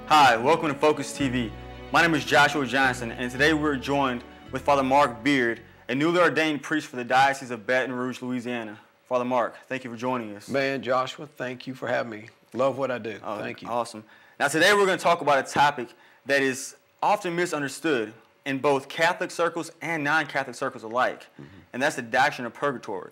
Hi, welcome to Focus TV. My name is Joshua Johnson, and today we're joined with Father Mark Beard, a newly ordained priest for the Diocese of Baton Rouge, Louisiana. Father Mark, thank you for joining us. Man, Joshua, thank you for having me. Love what I do. Thank you. Awesome. Now today we're going to talk about a topic that is often misunderstood in both Catholic circles and non-Catholic circles alike, and that's the doctrine of purgatory.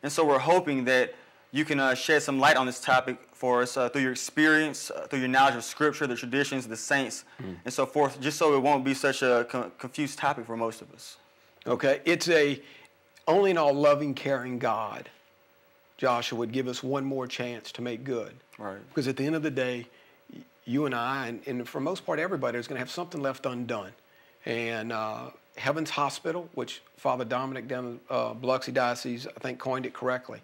And so we're hoping that you can shed some light on this topic for us through your experience, through your knowledge of Scripture, the traditions, the saints, and so forth, just so it won't be such a confused topic for most of us. Okay, it's a only an all loving, caring God, Joshua, would give us one more chance to make good. Right. Because at the end of the day, you and I, and for most part everybody, is going to have something left undone. And Heaven's Hospital, which Father Dominic down in Biloxi Diocese, I think, coined it correctly.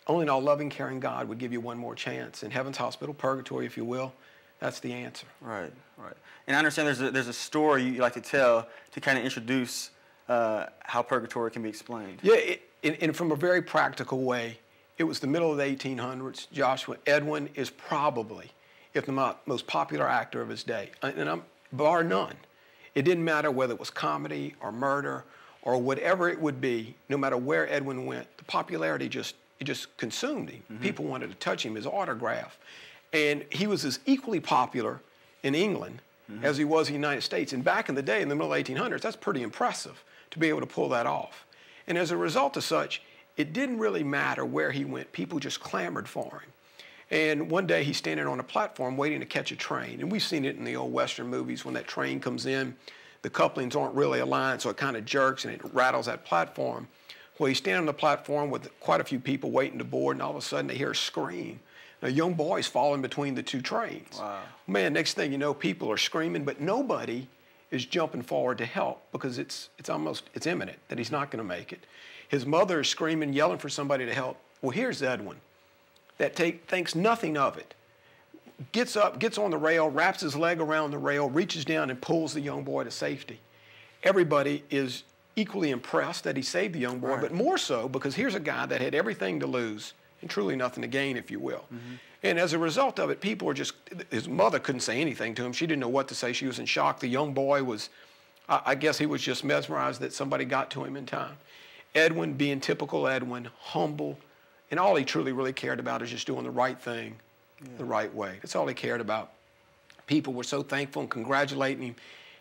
Only an all-loving, caring God would give you one more chance. And Heaven's Hospital, purgatory, if you will, that's the answer. Right, right. And I understand there's a story you like to tell to kind of introduce how purgatory can be explained. Yeah, and from a very practical way, it was the middle of the 1800s. Joshua, Edwin is probably, if not most popular actor of his day, and I'm bar none. It didn't matter whether it was comedy or murder or whatever it would be, no matter where Edwin went, the popularity just consumed him. People wanted to touch him, his autograph. And he was as equally popular in England as he was in the United States. And back in the day, in the middle of the 1800s, that's pretty impressive to be able to pull that off. And as a result of such, it didn't really matter where he went. People just clamored for him. And one day he's standing on a platform waiting to catch a train. And we've seen it in the old Western movies when that train comes in, the couplings aren't really aligned, so it kind of jerks and it rattles that platform. Well, he's standing on the platform with quite a few people waiting to board, and all of a sudden they hear a scream. A young boy's falling between the two trains. Wow. Man, next thing you know, people are screaming, but nobody is jumping forward to help because it's imminent that he's not going to make it. His mother is screaming, yelling for somebody to help. Well, here's Edwin that thinks nothing of it. Gets up, gets on the rail, wraps his leg around the rail, reaches down and pulls the young boy to safety. Everybody is equally impressed that he saved the young boy, but more so because here's a guy that had everything to lose and truly nothing to gain, if you will. And as a result of it, people were just, his mother couldn't say anything to him. She didn't know what to say. She was in shock. The young boy was, I guess he was just mesmerized that somebody got to him in time. Edwin, being typical Edwin, humble, and all he truly really cared about is just doing the right thing the right way. That's all he cared about. People were so thankful and congratulating him.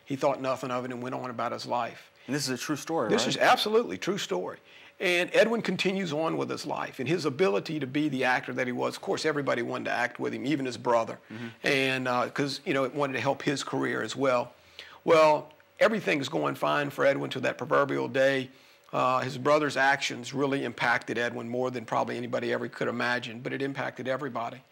He thought nothing of it and went on about his life. And this is a true story, This is absolutely true story. And Edwin continues on with his life and his ability to be the actor that he was. Of course, everybody wanted to act with him, even his brother, and because it wanted to help his career as well. Well, everything's going fine for Edwin to that proverbial day. His brother's actions really impacted Edwin more than probably anybody ever could imagine, but it impacted everybody.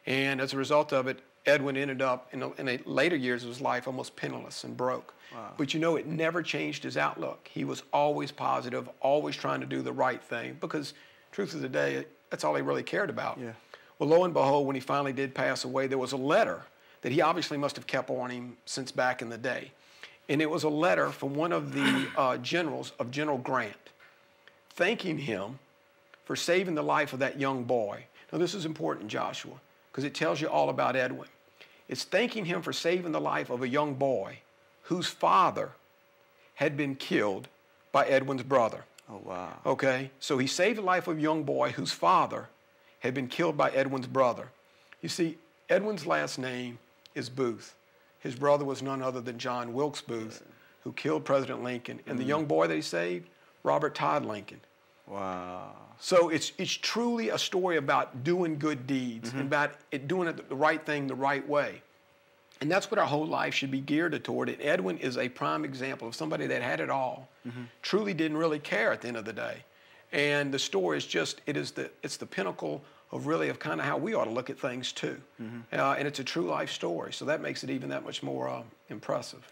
And as a result of it, Edwin ended up, in the later years of his life, almost penniless and broke. Wow. But it never changed his outlook. He was always positive, always trying to do the right thing, because truth of the day, that's all he really cared about. Yeah. Well, lo and behold, when he finally did pass away, there was a letter that he obviously must have kept on him since back in the day. And it was a letter from one of the generals of General Grant, thanking him for saving the life of that young boy. Now, this is important, Joshua, because it tells you all about Edwin. It's thanking him for saving the life of a young boy whose father had been killed by Edwin's brother. Oh, wow. Okay, so he saved the life of a young boy whose father had been killed by Edwin's brother. You see, Edwin's last name is Booth. His brother was none other than John Wilkes Booth, who killed President Lincoln. And the young boy that he saved, Robert Todd Lincoln. Wow. So it's truly a story about doing good deeds and about doing the right thing the right way. And that's what our whole life should be geared toward. And Edwin is a prime example of somebody that had it all, truly didn't really care at the end of the day. And the story is just, it's the pinnacle of kind of how we ought to look at things too. And it's a true life story. So that makes it even that much more impressive.